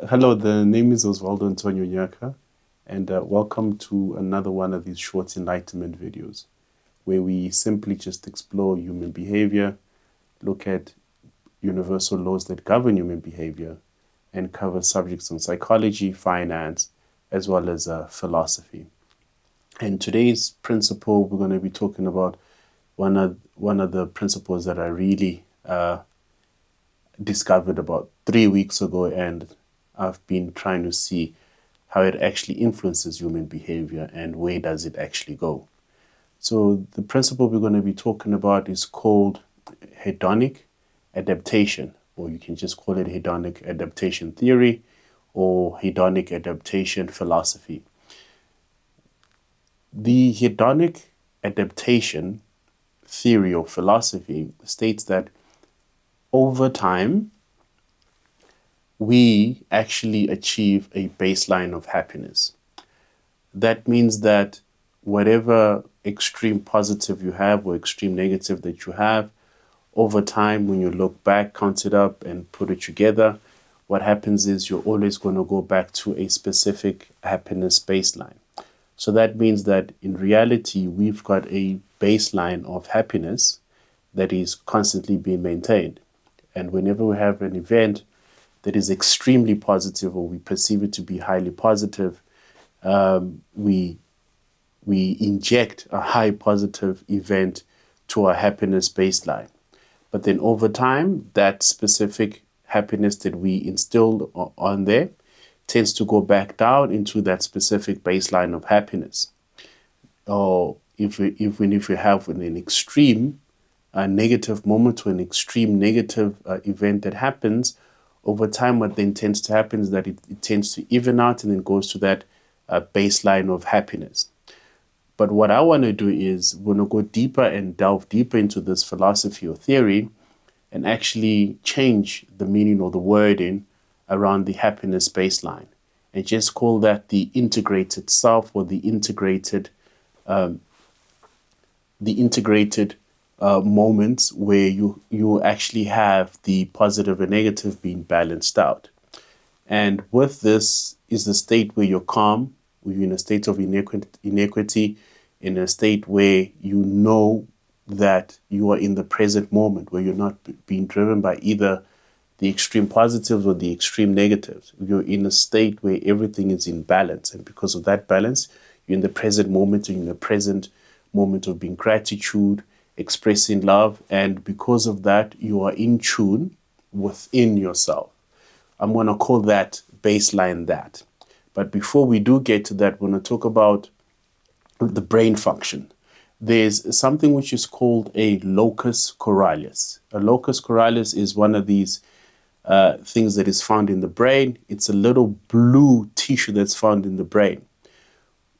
Hello, the name is Osvaldo Antonio Nyaka, and welcome to another one of these short enlightenment videos where we simply just explore human behavior, look at universal laws that govern human behavior, and cover subjects on psychology, finance, as well as philosophy. And today's principle, we're going to be talking about one of the principles that I really discovered about 3 weeks ago, and I've been trying to see how it actually influences human behavior and where does it actually go. So the principle we're going to be talking about is called hedonic adaptation, or you can just call it hedonic adaptation theory or hedonic adaptation philosophy. The hedonic adaptation theory or philosophy states that over time, we actually achieve a baseline of happiness. That means that whatever extreme positive you have or extreme negative that you have, over time, when you look back, count it up, and put it together, what happens is you're always going to go back to a specific happiness baseline. So that means that in reality, we've got a baseline of happiness that is constantly being maintained. And whenever we have an event that is extremely positive or we perceive it to be highly positive, we inject a high positive event to our happiness baseline. But then over time, that specific happiness that we instilled on there tends to go back down into that specific baseline of happiness. Or if we have an extreme negative moment or an extreme negative event that happens, over time what then tends to happen is that it tends to even out and then goes to that baseline of happiness. But what I want to do is we're going to go deeper and delve deeper into this philosophy or theory and actually change the meaning or the wording around the happiness baseline and just call that the integrated self or the integrated moments where you actually have the positive and negative being balanced out. And with this is the state where you're calm, where you're in a state of inequity, in a state where you know that you are in the present moment, where you're not being driven by either the extreme positives or the extreme negatives. You're in a state where everything is in balance. And because of that balance, you're in the present moment, you're in the present moment of being gratitude, expressing love. And because of that, you are in tune within yourself. I'm going to call that baseline that. But before we do get to that, we're going to talk about the brain function. There's something which is called a locus coeruleus. A locus coeruleus is one of these things that is found in the brain. It's a little blue tissue that's found in the brain.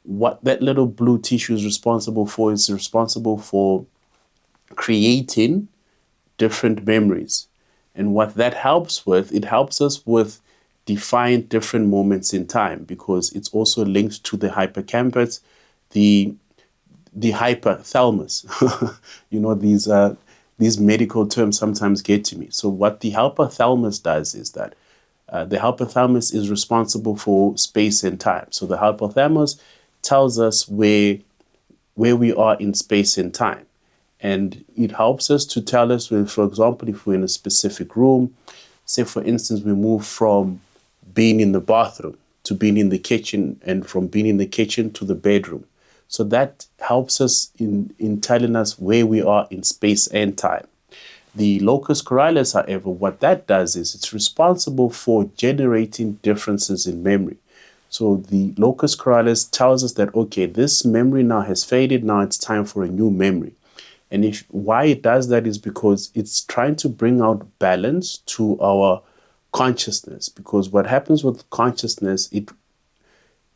What that little blue tissue is responsible for creating different memories. And what that helps with, it helps us with define different moments in time because it's also linked to the hippocampus, the hypothalamus. These medical terms sometimes get to me. So what the hypothalamus does is that the hypothalamus is responsible for space and time. So the hypothalamus tells us where we are in space and time. And it helps us to tell us, for example, if we're in a specific room, say, for instance, we move from being in the bathroom to being in the kitchen and from being in the kitchen to the bedroom. So that helps us in telling us where we are in space and time. The locus coeruleus, however, what that does is it's responsible for generating differences in memory. So the locus coeruleus tells us that, okay, this memory now has faded. Now it's time for a new memory. And why it does that is because it's trying to bring out balance to our consciousness. Because what happens with consciousness,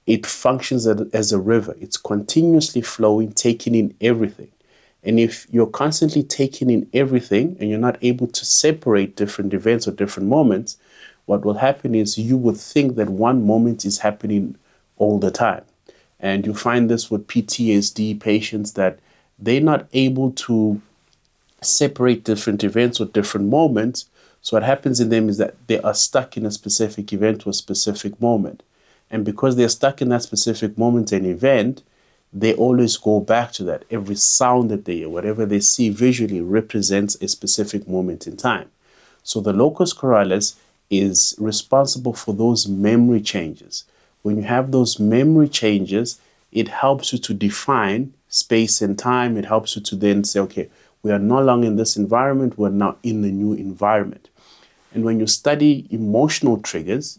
it functions as a river. It's continuously flowing, taking in everything. And if you're constantly taking in everything and you're not able to separate different events or different moments, what will happen is you would think that one moment is happening all the time. And you find this with PTSD patients that they're not able to separate different events or different moments. So what happens in them is that they are stuck in a specific event or a specific moment. And because they're stuck in that specific moment and event, they always go back to that. Every sound that they hear, whatever they see visually, represents a specific moment in time. So the locus coeruleus is responsible for those memory changes. When you have those memory changes, it helps you to define space and time. It helps you to then say, okay, we are no longer in this environment, we're now in the new environment. And when you study emotional triggers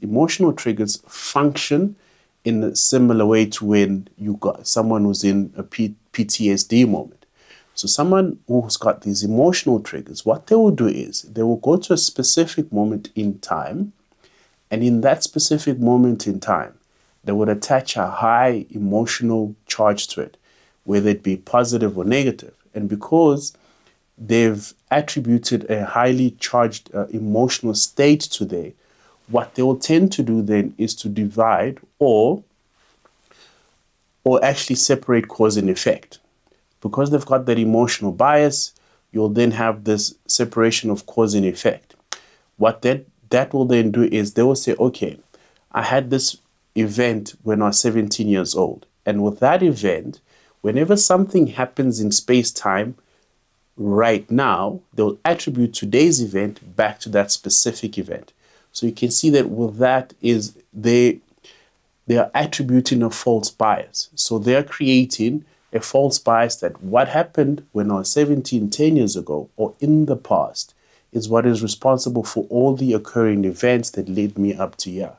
function in a similar way to when you got someone who's in a PTSD moment. So someone who's got these emotional triggers, what they will do is they will go to a specific moment in time, and in that specific moment in time, they would attach a high emotional charge to it, whether it be positive or negative. And because they've attributed a highly charged emotional state to there, what they will tend to do then is to divide or actually separate cause and effect. Because they've got that emotional bias, you'll then have this separation of cause and effect. What that will then do is they will say, okay, I had this event when I was 17 years old. And with that event, whenever something happens in space-time right now, they'll attribute today's event back to that specific event. So you can see that with that is they are attributing a false bias. So they're creating a false bias that what happened when I was 17, 10 years ago, or in the past, is what is responsible for all the occurring events that led me up to here.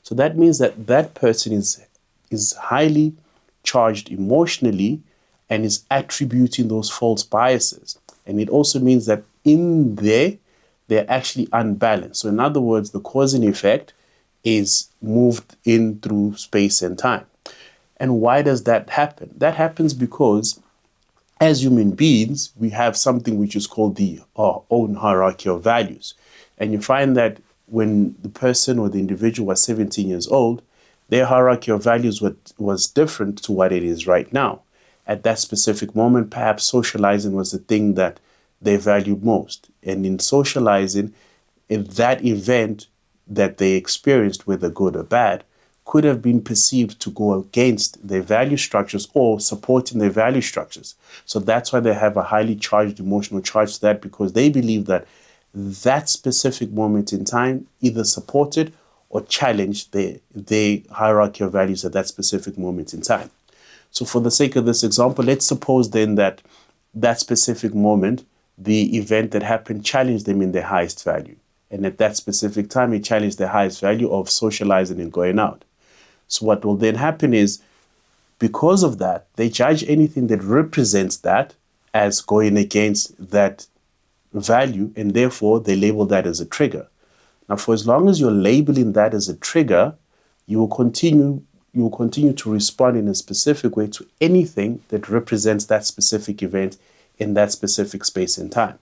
So that means that that person is highly charged emotionally and is attributing those false biases. And it also means that in there, they're actually unbalanced. So in other words, the cause and effect is moved in through space and time. And why does that happen? That happens because as human beings, we have something which is called our own hierarchy of values. And you find that when the person or the individual was 17 years old, their hierarchy of values was different to what it is right now. At that specific moment, perhaps socializing was the thing that they valued most. And in socializing, in that event that they experienced, whether good or bad, could have been perceived to go against their value structures or supporting their value structures. So that's why they have a highly charged emotional charge to that, because they believe that that specific moment in time either supported or challenged their hierarchy of values at that specific moment in time. So for the sake of this example, let's suppose then that that specific moment, the event that happened challenged them in their highest value. And at that specific time, it challenged their highest value of socializing and going out. So what will then happen is, because of that, they judge anything that represents that as going against that value, and therefore they label that as a trigger. Now, for as long as you're labeling that as a trigger, you will continue to respond in a specific way to anything that represents that specific event in that specific space and time.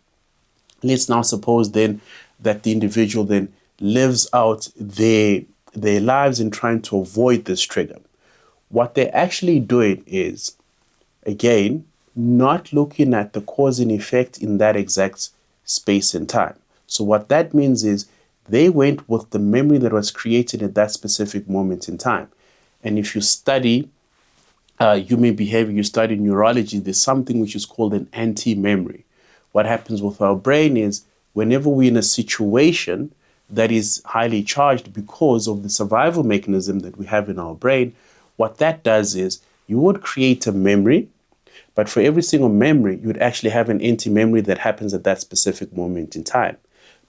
Let's now suppose then that the individual then lives out their lives in trying to avoid this trigger. What they're actually doing is, again, not looking at the cause and effect in that exact space and time. So what that means is they went with the memory that was created at that specific moment in time. And if you study human behavior, you study neurology, there's something which is called an anti-memory. What happens with our brain is whenever we're in a situation that is highly charged because of the survival mechanism that we have in our brain, what that does is you would create a memory, but for every single memory, you would actually have an anti-memory that happens at that specific moment in time.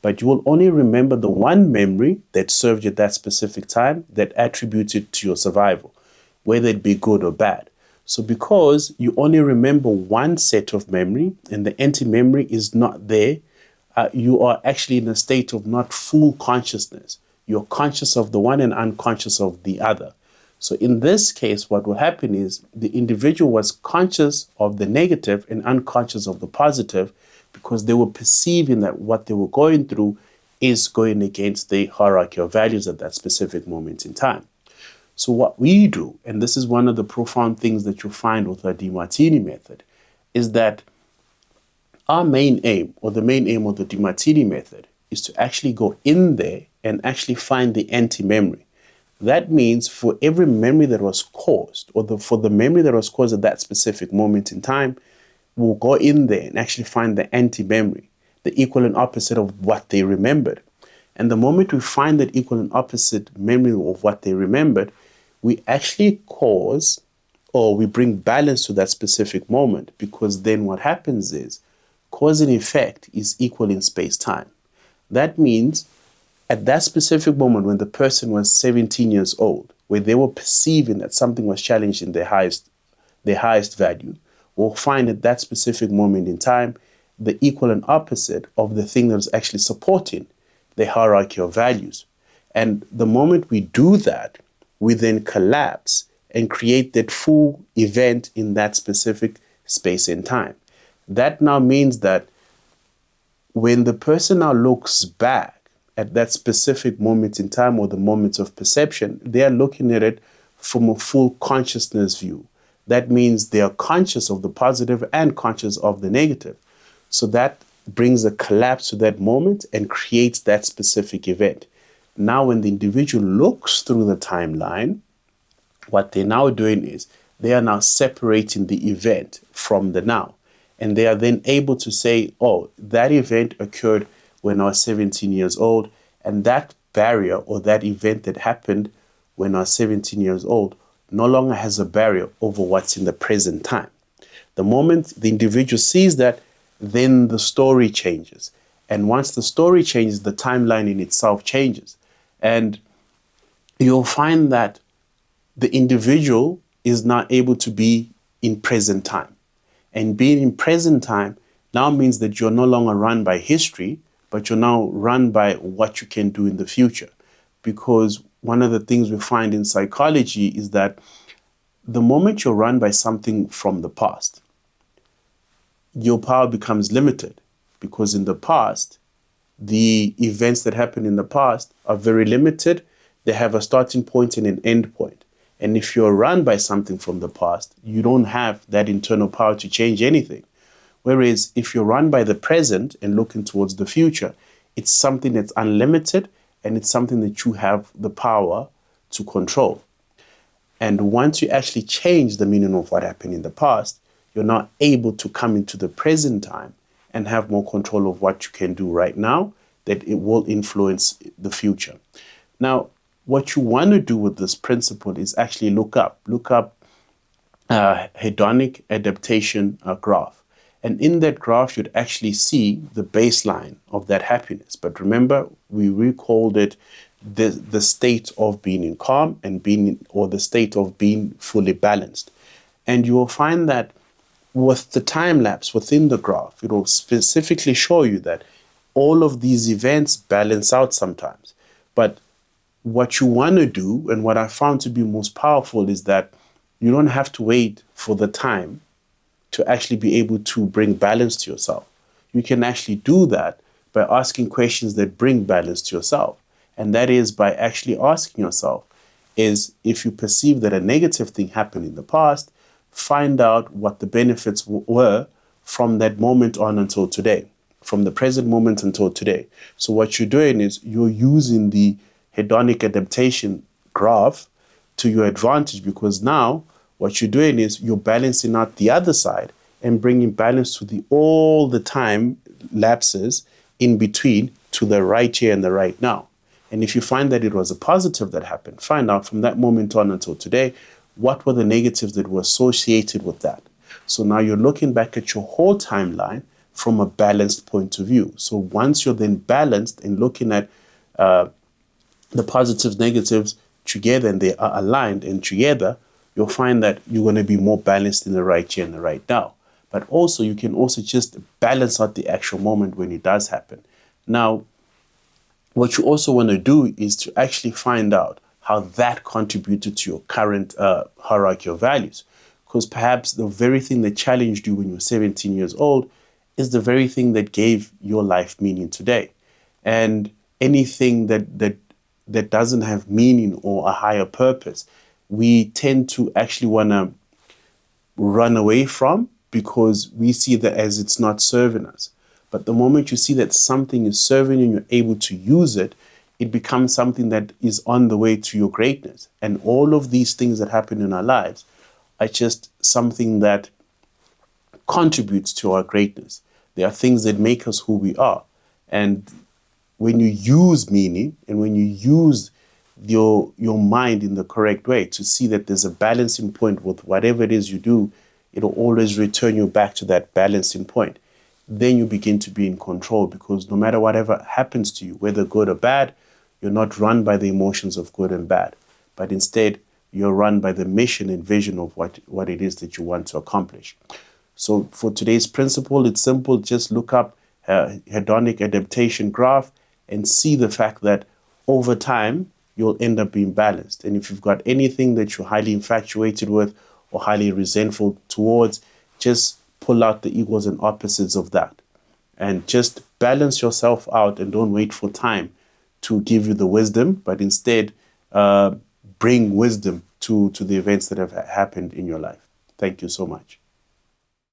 But you will only remember the one memory that served you at that specific time that attributed to your survival, whether it be good or bad. So because you only remember one set of memory and the anti-memory is not there, you are actually in a state of not full consciousness. You're conscious of the one and unconscious of the other. So in this case, what will happen is the individual was conscious of the negative and unconscious of the positive, because they were perceiving that what they were going through is going against the hierarchy of values at that specific moment in time. So what we do, and this is one of the profound things that you'll find with our DiMartini method, is that our main aim, or the main aim of the DiMartini method, is to actually go in there and actually find the anti-memory. That means for every memory that was caused, or for the memory that was caused at that specific moment in time, we'll go in there and actually find the anti-memory, the equal and opposite of what they remembered. And the moment we find that equal and opposite memory of what they remembered, we actually cause, or we bring balance to that specific moment, because then what happens is cause and effect is equal in space-time. That means at that specific moment when the person was 17 years old, where they were perceiving that something was challenged in their highest value, we'll find at that specific moment in time the equal and opposite of the thing that was actually supporting the hierarchy of values. And the moment we do that, we then collapse and create that full event in that specific space and time. That now means that when the person now looks back at that specific moment in time, or the moments of perception, they are looking at it from a full consciousness view. That means they are conscious of the positive and conscious of the negative. So that brings a collapse to that moment and creates that specific event. Now, when the individual looks through the timeline, what they're now doing is they are now separating the event from the now. And they are then able to say, oh, that event occurred when I was 17 years old, and that barrier, or that event that happened when I was 17 years old, no longer has a barrier over what's in the present time. The moment the individual sees that, then the story changes. And once the story changes, the timeline in itself changes. And you'll find that the individual is now able to be in present time. And being in present time now means that you're no longer run by history, but you're now run by what you can do in the future. Because one of the things we find in psychology is that the moment you're run by something from the past, your power becomes limited, because in the past, the events that happen in the past are very limited. They have a starting point and an end point. And if you're run by something from the past, you don't have that internal power to change anything. Whereas if you're run by the present and looking towards the future, it's something that's unlimited, and it's something that you have the power to control. And once you actually change the meaning of what happened in the past, you're now able to come into the present time and have more control of what you can do right now, that it will influence the future. Now, what you want to do with this principle is actually look up hedonic adaptation graph. And in that graph, you'd actually see the baseline of that happiness. But remember, we recalled it the state of being in calm and or the state of being fully balanced. And you will find that with the time lapse within the graph, it will specifically show you that all of these events balance out sometimes. But what you want to do, and what I found to be most powerful, is that you don't have to wait for the time to actually be able to bring balance to yourself. You can actually do that by asking questions that bring balance to yourself. And that is by actually asking yourself, is if you perceive that a negative thing happened in the past, find out what the benefits were from that moment on until today, from the present moment until today. So what you're doing is you're using the hedonic adaptation graph to your advantage, because now what you're doing is you're balancing out the other side and bringing balance to all the time lapses in between, to the right here and the right now. And if you find that it was a positive that happened, find out from that moment on until today, what were the negatives that were associated with that. So now you're looking back at your whole timeline from a balanced point of view. So once you're then balanced and looking at the positives, negatives together, and they are aligned and together, you'll find that you're going to be more balanced in the right here and the right now. But also, you can also just balance out the actual moment when it does happen. Now, what you also want to do is to actually find out how that contributed to your current hierarchy of values. Because perhaps the very thing that challenged you when you were 17 years old is the very thing that gave your life meaning today. And anything that doesn't have meaning or a higher purpose, we tend to actually want to run away from, because we see that as it's not serving us. But the moment you see that something is serving you and you're able to use it, it becomes something that is on the way to your greatness. And all of these things that happen in our lives are just something that contributes to our greatness. They are things that make us who we are. And when you use meaning and when you use your mind in the correct way to see that there's a balancing point with whatever it is you do, it'll always return you back to that balancing point. Then you begin to be in control, because no matter whatever happens to you, whether good or bad, you're not run by the emotions of good and bad, but instead you're run by the mission and vision of what it is that you want to accomplish. So for today's principle, it's simple. Just look up hedonic adaptation graph and see the fact that over time, you'll end up being balanced. And if you've got anything that you're highly infatuated with or highly resentful towards, just pull out the equals and opposites of that. And just balance yourself out and don't wait for time to give you the wisdom, but instead bring wisdom to the events that have happened in your life. Thank you so much.